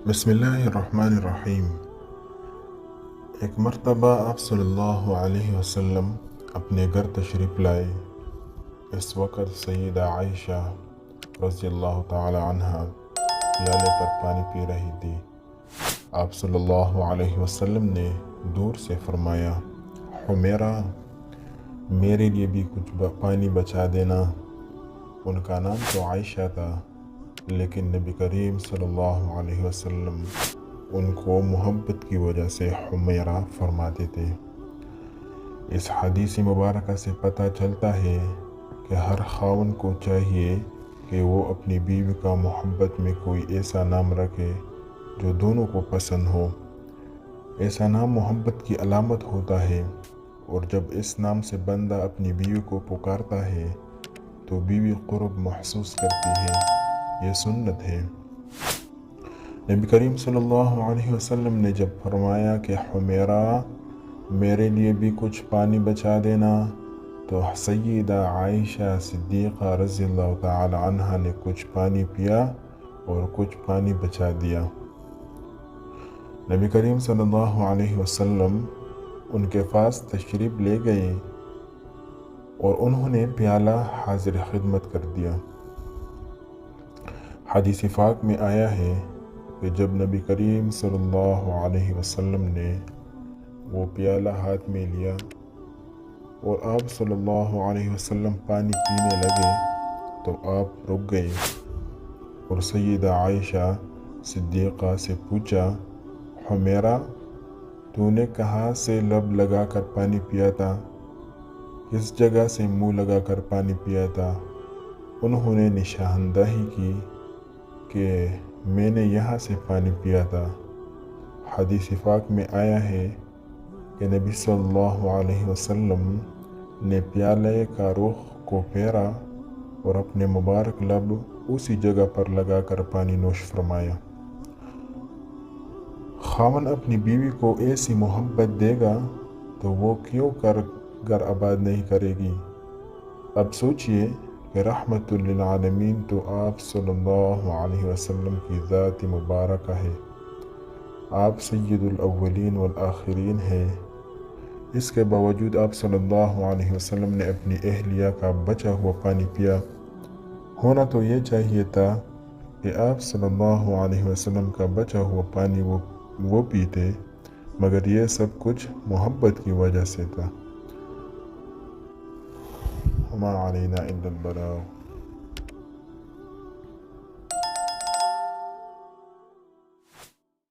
बिस्मिल्लाहिर्रहमानिर्रहीम। एक मर्तबा आप सल्लल्लाहु अलैहि वसल्लम अपने घर तशरीफ़ लाए। इस वक़्त सैयदा आयशा रज़ियल्लाहु ताला अन्हा प्याले पर पानी पी रही थी। आप सल्लल्लाहु अलैहि वसल्लम ने दूर से फरमाया, हुमैरा, मेरे लिए भी कुछ पानी बचा देना। उनका नाम तो आयशा था, लेकिन नबी करीम सल्लल्लाहु अलैहि वसल्लम उनको मोहब्बत की वजह से हुमैरा फरमाते थे। इस हदीस मुबारक से पता चलता है कि हर खावन को चाहिए कि वो अपनी बीवी का मोहब्बत में कोई ऐसा नाम रखे जो दोनों को पसंद हो। ऐसा नाम मोहब्बत की अलामत होता है, और जब इस नाम से बंदा अपनी बीवी को पुकारता है तो बीवी क़ुर्ब महसूस करती है। ये सुन्नत है। नबी करीम सल्लल्लाहु अलैहि वसल्लम ने जब फरमाया कि हुमैरा, मेरे लिए भी कुछ पानी बचा देना, तो सैयदा आयशा सिद्दीक़ा रज़ियल्लाहु ताला अन्हा ने कुछ पानी पिया और कुछ पानी बचा दिया। नबी करीम सल्लल्लाहु अलैहि वसल्लम उनके पास तशरीफ़ ले गए और उन्होंने प्याला हाजिर खिदमत कर दिया। हदीस पाक में आया है कि जब नबी करीम सल्लल्लाहु अलैहि वसल्लम ने वो प्याला हाथ में लिया और आप सल्लल्लाहु अलैहि वसल्लम पानी पीने लगे, तो आप रुक गए और सैयदा आयशा सिद्दीक़ा से पूछा, हुमैरा, तूने कहाँ से लब लगा कर पानी पिया था? किस जगह से मुँह लगा कर पानी पिया था? उन्होंने निशानदही की कि मैंने यहाँ से पानी पिया था। हदीस पाक में आया है कि नबी सल्लल्लाहु अलैहि वसल्लम ने प्याले का रुख को फेरा और अपने मुबारक लब उसी जगह पर लगाकर पानी नोश फरमाया। खावन अपनी बीवी को ऐसी मोहब्बत देगा तो वो क्यों कर घर आबाद नहीं करेगी। अब सोचिए कि रहमतुल लिल आलमीन तो आप सल्लल्लाहु अलैहि वसल्लम की ज़ात मुबारक है। आप सय्यदुल अव्वलीन वल आखिरीन हैं। इसके बावजूद आप सल्लल्लाहु अलैहि वसल्लम ने अपनी अहलिया का बचा हुआ पानी पिया। होना तो ये चाहिए था कि आप सल्लल्लाहु अलैहि वसल्लम का बचा हुआ पानी वो पीते, मगर ये सब कुछ मोहब्बत की वजह से था। वमा अलैना इल्लल बलाग।